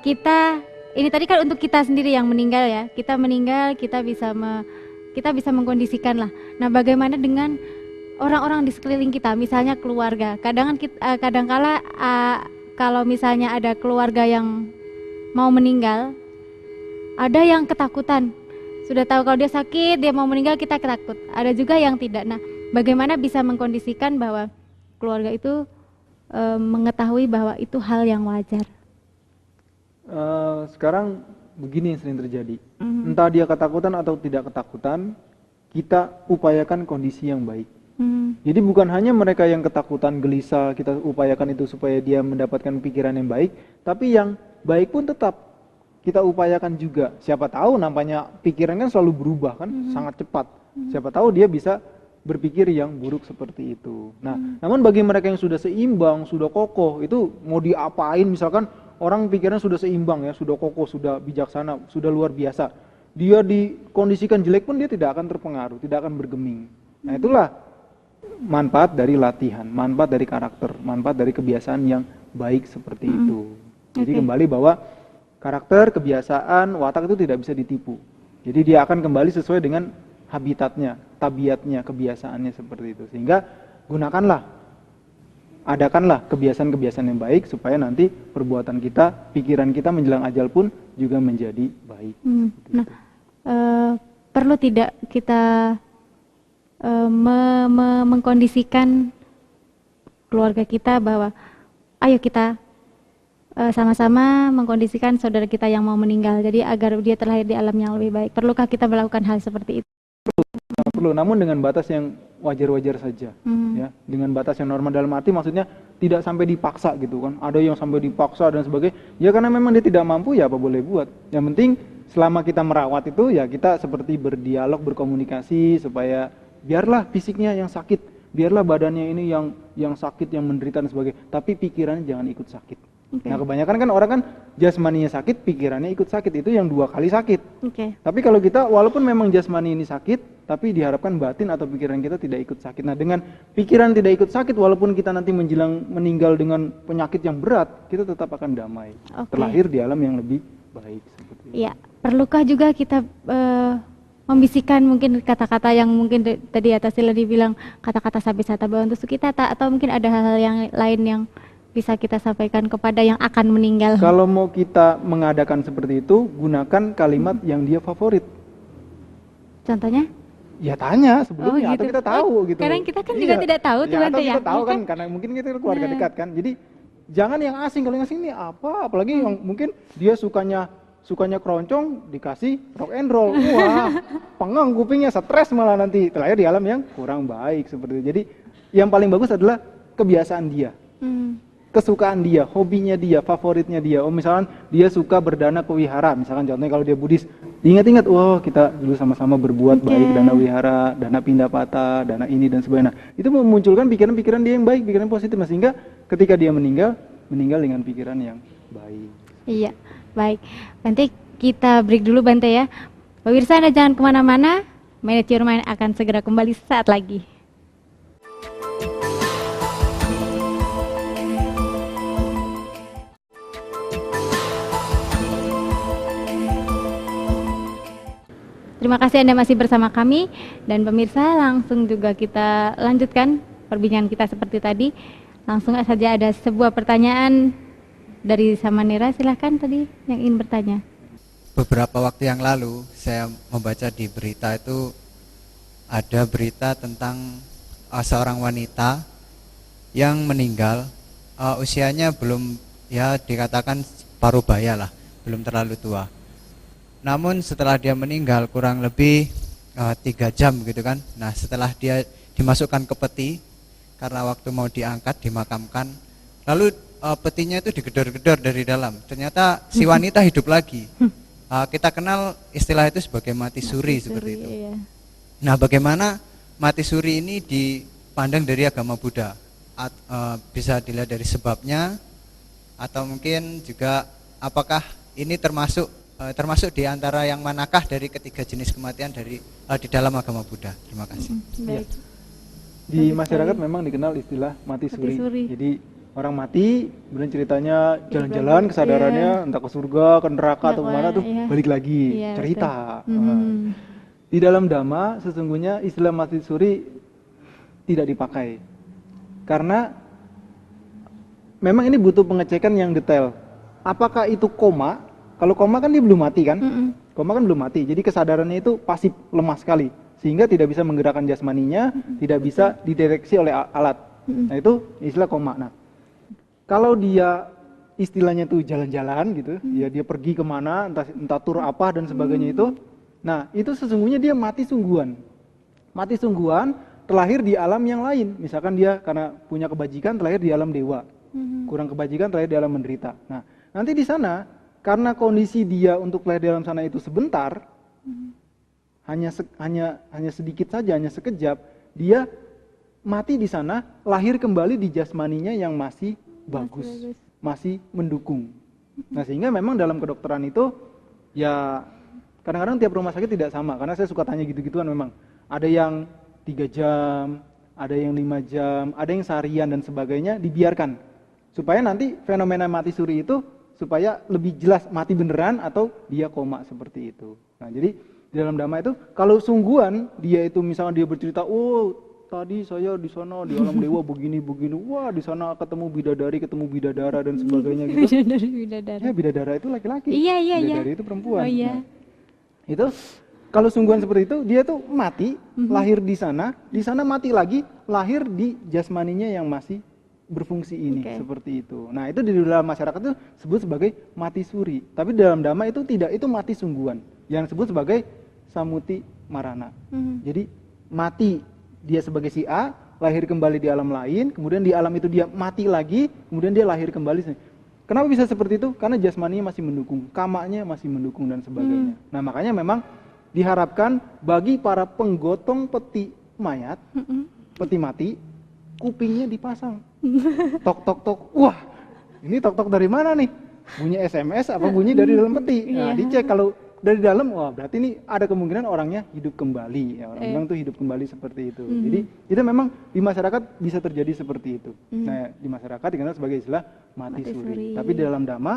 kita ini tadi kan untuk kita sendiri yang meninggal ya. Kita meninggal, kita bisa mengkondisikan lah. Nah, bagaimana dengan orang-orang di sekeliling kita, misalnya keluarga? Kadangkala kalau misalnya ada keluarga yang mau meninggal, ada yang ketakutan. Sudah tahu kalau dia sakit, dia mau meninggal, kita takut. Ada juga yang tidak. Nah, bagaimana bisa mengkondisikan bahwa keluarga itu mengetahui bahwa itu hal yang wajar? Sekarang begini yang sering terjadi. Entah dia ketakutan atau tidak ketakutan, kita upayakan kondisi yang baik. Jadi bukan hanya mereka yang ketakutan, gelisah, kita upayakan itu supaya dia mendapatkan pikiran yang baik, tapi yang baik pun tetap kita upayakan juga. Siapa tahu nampaknya pikiran kan selalu berubah kan, sangat cepat. Siapa tahu dia bisa berpikir yang buruk seperti itu. Nah, namun bagi mereka yang sudah seimbang, sudah kokoh, itu mau diapain, misalkan orang pikirannya sudah seimbang ya, sudah kokoh, sudah bijaksana, sudah luar biasa. Dia dikondisikan jelek pun dia tidak akan terpengaruh, tidak akan bergeming. Nah, itulah manfaat dari latihan, manfaat dari karakter, manfaat dari kebiasaan yang baik seperti itu. Jadi kembali bahwa karakter, kebiasaan, watak itu tidak bisa ditipu. Jadi dia akan kembali sesuai dengan habitatnya, tabiatnya, kebiasaannya seperti itu. Sehingga adakanlah kebiasaan-kebiasaan yang baik supaya nanti perbuatan kita, pikiran kita menjelang ajal pun juga menjadi baik. Nah, perlu tidak kita mengkondisikan keluarga kita bahwa ayo kita sama-sama mengkondisikan saudara kita yang mau meninggal, jadi agar dia terlahir di alam yang lebih baik. Perlukah kita melakukan hal seperti itu? Perlu, namun dengan batas yang wajar-wajar saja, ya, dengan batas yang normal, dalam arti maksudnya tidak sampai dipaksa gitu kan. Ada yang sampai dipaksa dan sebagainya. Ya karena memang dia tidak mampu, ya apa boleh buat. Yang penting selama kita merawat itu ya kita seperti berdialog, berkomunikasi supaya biarlah fisiknya yang sakit, biarlah badannya ini yang sakit, yang menderita dan sebagainya, tapi pikirannya jangan ikut sakit. Nah, kebanyakan kan orang kan jasmaninya sakit, pikirannya ikut sakit, itu yang 2 kali sakit. Tapi kalau kita walaupun memang jasmani ini sakit, tapi diharapkan batin atau pikiran kita tidak ikut sakit. Nah, dengan pikiran tidak ikut sakit, walaupun kita nanti menjelang meninggal dengan penyakit yang berat, kita tetap akan damai, terlahir di alam yang lebih baik seperti itu. Iya, perlukah juga kita membisikkan mungkin kata-kata yang mungkin tadi atas Sila dibilang kata-kata sabisata bawantu sukitata, atau mungkin ada hal-hal yang lain yang bisa kita sampaikan kepada yang akan meninggal? Kalau mau kita mengadakan seperti itu, gunakan kalimat yang dia favorit. Contohnya? Ya tanya sebelumnya, gitu. atau kita tahu gitu. Kadang kita kan juga tidak tahu tuh, atau ya. kita tahu kan, karena mungkin kita keluarga dekat kan. Jadi jangan yang asing. Kalau yang asing ini apa? Apalagi yang mungkin dia sukanya keroncong, dikasih rock and roll. Wah, pengang kupingnya, stres malah nanti terlahir di alam yang kurang baik seperti itu. Jadi yang paling bagus adalah kebiasaan dia. Kesukaan dia, hobinya dia, favoritnya dia. Oh, misalkan dia suka berdana ke wihara, misalkan contohnya kalau dia Buddhis, ingat-ingat, kita dulu sama-sama berbuat baik, dana wihara, dana pindapata, dana ini dan sebagainya. Nah, itu memunculkan pikiran-pikiran dia yang baik, pikiran positif, sehingga ketika dia meninggal dengan pikiran yang baik. Iya, baik. Nanti kita break dulu, Bante ya. Pemirsa, Anda jangan kemana-mana. Manage Your Mind akan segera kembali saat lagi. Terima kasih Anda masih bersama kami, dan pemirsa langsung juga kita lanjutkan perbincangan kita seperti tadi. Langsung saja ada sebuah pertanyaan dari Samanera, silahkan tadi yang ingin bertanya. Beberapa waktu yang lalu saya membaca di berita itu ada berita tentang seorang wanita yang meninggal, usianya belum, ya dikatakan paruh baya lah, belum terlalu tua. Namun setelah dia meninggal kurang lebih 3 jam gitu kan. Nah setelah dia dimasukkan ke peti, karena waktu mau diangkat, dimakamkan, lalu petinya itu digedor-gedor dari dalam. Ternyata si wanita hidup lagi. Kita kenal istilah itu sebagai mati suri seperti itu. Iya. Nah bagaimana mati suri ini dipandang dari agama Buddha? Bisa dilihat dari sebabnya, atau mungkin juga apakah ini termasuk di antara yang manakah dari ketiga jenis kematian di dalam agama Buddha? Terima kasih. Baik. Di masyarakat memang dikenal istilah mati suri. Jadi orang mati, kemudian ceritanya jalan-jalan kesadarannya entah ke surga, ke neraka atau kemana tuh balik lagi cerita. Di dalam Dhamma sesungguhnya istilah mati suri tidak dipakai karena memang ini butuh pengecekan yang detail. Apakah itu koma? Kalau koma kan dia belum mati kan? Koma kan belum mati, jadi kesadarannya itu pasif, lemah sekali, sehingga tidak bisa menggerakkan jasmaninya, tidak bisa dideteksi oleh alat. Nah itu istilah koma. Nah kalau dia istilahnya tuh jalan-jalan gitu, ya dia pergi kemana, entah tur apa dan sebagainya itu, nah itu sesungguhnya dia mati sungguhan. Mati sungguhan terlahir di alam yang lain. Misalkan dia karena punya kebajikan terlahir di alam dewa, kurang kebajikan terlahir di alam menderita. Nah nanti di sana karena kondisi dia untuk lahir di alam sana itu sebentar, hanya sedikit saja, hanya sekejap, dia mati di sana, lahir kembali di jasmaninya yang masih bagus, masih mendukung. Nah sehingga memang dalam kedokteran itu ya kadang-kadang tiap rumah sakit tidak sama, karena saya suka tanya gitu-gituan memang. Ada yang 3 jam, ada yang 5 jam, ada yang seharian dan sebagainya, dibiarkan supaya nanti fenomena mati suri itu supaya lebih jelas mati beneran atau dia koma seperti itu. Nah jadi di dalam Dhamma itu kalau sungguhan dia itu misalnya dia bercerita, oh tadi saya di sana di alam dewa begini, wah di sana ketemu bidadara dan sebagainya gitu. Bidadara. Ya bidadara itu laki-laki. Iya. Bidadari itu perempuan. Oh iya. Nah, itu kalau sungguhan seperti itu dia tuh mati, lahir di sana mati lagi, lahir di jasmaninya yang masih berfungsi ini, seperti itu. Nah itu di dalam masyarakat itu sebut sebagai mati suri. Tapi di dalam Dhamma itu tidak, itu mati sungguhan yang disebut sebagai samuti marana. Jadi mati dia sebagai si A, lahir kembali di alam lain, kemudian di alam itu dia mati lagi, kemudian dia lahir kembali. Kenapa bisa seperti itu? Karena jasmaninya masih mendukung, kamanya masih mendukung dan sebagainya. Nah makanya memang diharapkan bagi para penggotong peti mayat, peti mati, kupingnya dipasang. Tok tok tok. Wah, ini tok tok dari mana nih? Bunyi SMS apa bunyi dari dalam peti? Nah, dicek kalau dari dalam, wah berarti ini ada kemungkinan orangnya hidup kembali. Ya, orang bilang tuh hidup kembali seperti itu. Jadi itu memang di masyarakat bisa terjadi seperti itu. Nah, di masyarakat dikenal sebagai istilah mati suri. Tapi di dalam Dhamma,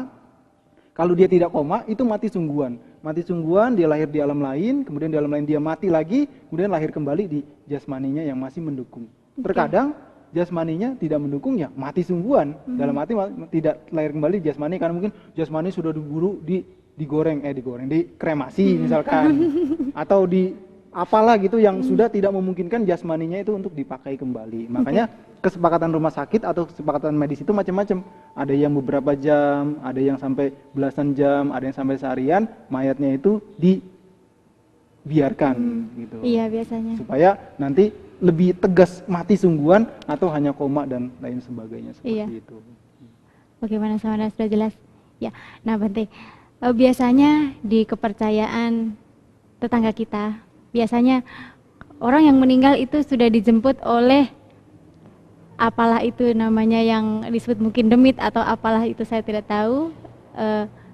kalau dia tidak koma itu mati sungguhan. Mati sungguhan dia lahir di alam lain, kemudian di alam lain dia mati lagi, kemudian lahir kembali di jasmaninya yang masih mendukung. Terkadang jasmaninya tidak mendukung, ya mati sungguhan. Dalam arti tidak lahir kembali jasmani karena mungkin jasmani sudah diburu digoreng, dikremasi misalkan, atau di apalah gitu yang sudah tidak memungkinkan jasmaninya itu untuk dipakai kembali. Makanya kesepakatan rumah sakit atau kesepakatan medis itu macam-macam. Ada yang beberapa jam, ada yang sampai belasan jam, ada yang sampai seharian, mayatnya itu dibiarkan gitu. Iya biasanya. Supaya nanti lebih tegas mati sungguhan atau hanya koma dan lain sebagainya seperti itu. Bagaimana sama sudah jelas? Ya. Nah, Bante, biasanya di kepercayaan tetangga kita, biasanya orang yang meninggal itu sudah dijemput oleh apalah itu namanya yang disebut mungkin demit atau apalah itu saya tidak tahu.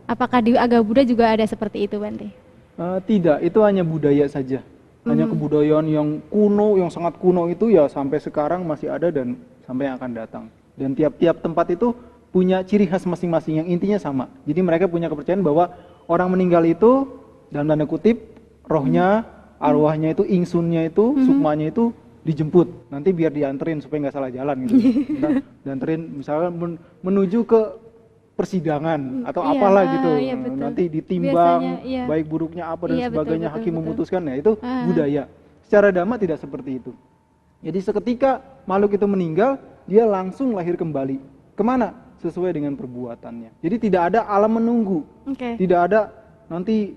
Apakah di agama Buddha juga ada seperti itu, Bante? Tidak, itu hanya budaya saja. Hanya kebudayaan yang kuno, yang sangat kuno itu ya sampai sekarang masih ada dan sampai yang akan datang. Dan tiap-tiap tempat itu punya ciri khas masing-masing yang intinya sama. Jadi mereka punya kepercayaan bahwa orang meninggal itu dalam tanda kutip rohnya, arwahnya itu, ingsunnya itu, sukmanya itu dijemput, nanti biar dianterin supaya nggak salah jalan gitu. Dianterin misalnya menuju ke persidangan atau apalah gitu, nanti ditimbang baik buruknya apa dan sebagainya, hakim memutuskan. Nah itu budaya. Secara dhamma tidak seperti itu. Jadi seketika makhluk itu meninggal, dia langsung lahir kembali. Kemana? Sesuai dengan perbuatannya. Jadi tidak ada alam menunggu. Tidak ada nanti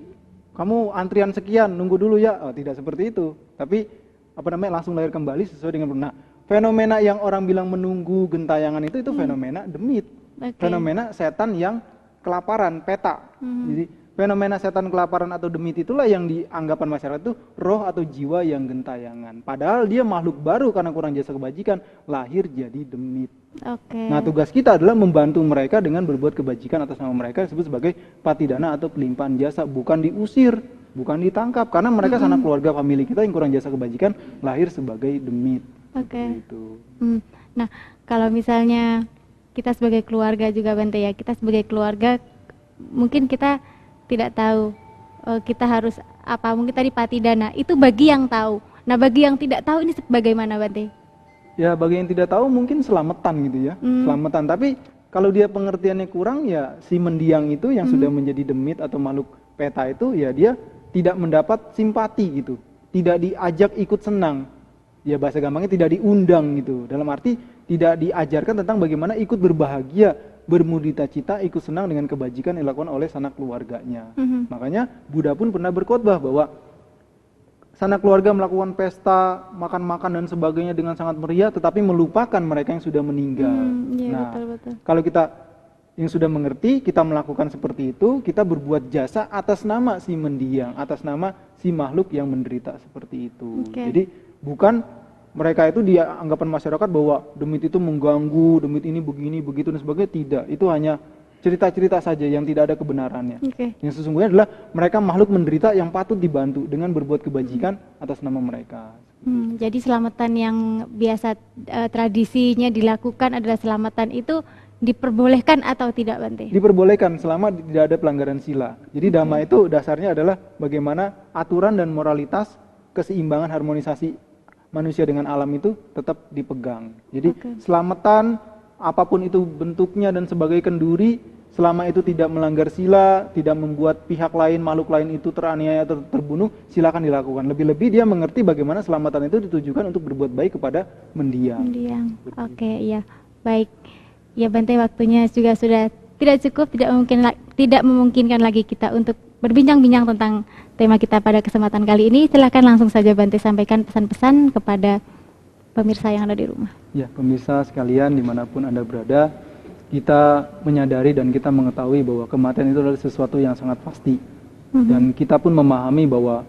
kamu antrian sekian, nunggu dulu ya. Oh, tidak seperti itu. Tapi langsung lahir kembali sesuai dengan. Nah, fenomena yang orang bilang menunggu gentayangan itu fenomena demit. Fenomena setan yang kelaparan, peta. Jadi fenomena setan kelaparan atau demit itulah yang dianggapan masyarakat itu roh atau jiwa yang gentayangan. Padahal dia makhluk baru karena kurang jasa kebajikan, lahir jadi demit. Nah, tugas kita adalah membantu mereka dengan berbuat kebajikan atas nama mereka, disebut sebagai patidana atau pelimpahan jasa, bukan diusir, bukan ditangkap, karena mereka sanak keluarga famili kita yang kurang jasa kebajikan lahir sebagai demit. Gitu. Nah, kalau misalnya kita sebagai keluarga juga Bante ya, kita sebagai keluarga mungkin kita tidak tahu kita harus apa, mungkin tadi patidana itu bagi yang tahu. Nah, bagi yang tidak tahu ini bagaimana Bante? Ya, bagi yang tidak tahu mungkin selamatan gitu ya, selamatan. Tapi kalau dia pengertiannya kurang, ya si mendiang itu yang sudah menjadi demit atau makhluk peta itu, ya dia tidak mendapat simpati gitu, tidak diajak ikut senang. Ya bahasa gampangnya tidak diundang gitu. Dalam arti tidak diajarkan tentang bagaimana ikut berbahagia, bermudita cita, ikut senang dengan kebajikan yang dilakukan oleh sanak keluarganya. Makanya Buddha pun pernah berkhotbah bahwa sanak keluarga melakukan pesta, makan-makan dan sebagainya dengan sangat meriah, tetapi melupakan mereka yang sudah meninggal. Betul. Kalau kita yang sudah mengerti, kita melakukan seperti itu, kita berbuat jasa atas nama si mendiang, atas nama si makhluk yang menderita seperti itu. Jadi bukan mereka itu dia anggapan masyarakat bahwa demit itu mengganggu, demit ini begini, begitu dan sebagainya. Tidak, itu hanya cerita-cerita saja yang tidak ada kebenarannya. Yang sesungguhnya adalah mereka makhluk menderita yang patut dibantu dengan berbuat kebajikan atas nama mereka. Jadi selamatan yang biasa tradisinya dilakukan adalah selamatan itu diperbolehkan atau tidak Bante? Diperbolehkan selama tidak ada pelanggaran sila. Jadi dhamma itu dasarnya adalah bagaimana aturan dan moralitas, keseimbangan, harmonisasi manusia dengan alam itu tetap dipegang. Jadi selamatan apapun itu bentuknya dan sebagai kenduri, selama itu tidak melanggar sila, tidak membuat pihak lain, makhluk lain itu teraniaya atau terbunuh, silakan dilakukan. Lebih-lebih dia mengerti bagaimana selamatan itu ditujukan untuk berbuat baik kepada mendiang. Iya. Baik. Ya Bante, waktunya juga sudah tidak cukup, tidak memungkinkan lagi kita untuk berbincang-bincang tentang tema kita pada kesempatan kali ini. Silakan langsung saja Bante sampaikan pesan-pesan kepada pemirsa yang ada di rumah. Ya, pemirsa sekalian dimanapun Anda berada, kita menyadari dan kita mengetahui bahwa kematian itu adalah sesuatu yang sangat pasti. Dan kita pun memahami bahwa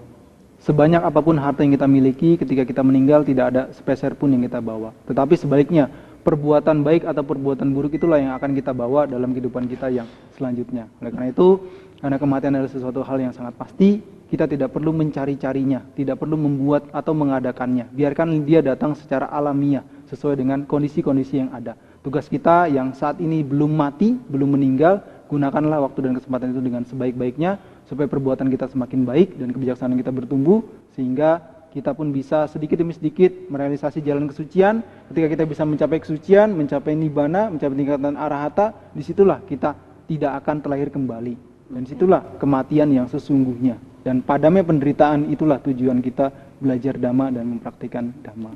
sebanyak apapun harta yang kita miliki, ketika kita meninggal tidak ada sepeser pun yang kita bawa. Tetapi sebaliknya, perbuatan baik atau perbuatan buruk itulah yang akan kita bawa dalam kehidupan kita yang selanjutnya. Oleh karena itu, karena kematian adalah sesuatu hal yang sangat pasti, kita tidak perlu mencari-carinya, tidak perlu membuat atau mengadakannya. Biarkan dia datang secara alamiah, sesuai dengan kondisi-kondisi yang ada. Tugas kita yang saat ini belum mati, belum meninggal, gunakanlah waktu dan kesempatan itu dengan sebaik-baiknya, supaya perbuatan kita semakin baik dan kebijaksanaan kita bertumbuh, sehingga kita pun bisa sedikit demi sedikit merealisasi jalan kesucian. Ketika kita bisa mencapai kesucian, mencapai nibbana, mencapai tingkatan arahata, disitulah kita tidak akan terlahir kembali. Dan disitulah kematian yang sesungguhnya. Dan padamnya penderitaan itulah tujuan kita belajar dhamma dan mempraktikkan dhamma.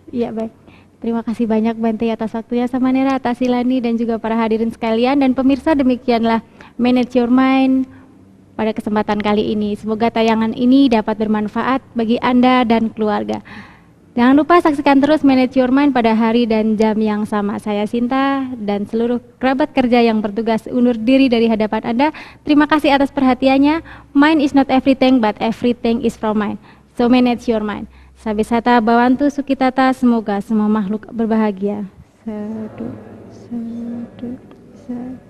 Iya, baik. Terima kasih banyak Bante atas waktunya, Samanera, atas Silani dan juga para hadirin sekalian. Dan pemirsa, demikianlah Manage Your Mind pada kesempatan kali ini. Semoga tayangan ini dapat bermanfaat bagi Anda dan keluarga. Jangan lupa saksikan terus Manage Your Mind pada hari dan jam yang sama. Saya Sinta dan seluruh kerabat kerja yang bertugas undur diri dari hadapan Anda. Terima kasih atas perhatiannya. Mind is not everything, but everything is from mind. So manage your mind. Sabisata Bawantu Sukitata, semoga semua makhluk berbahagia. Sadu, sadu, sadu.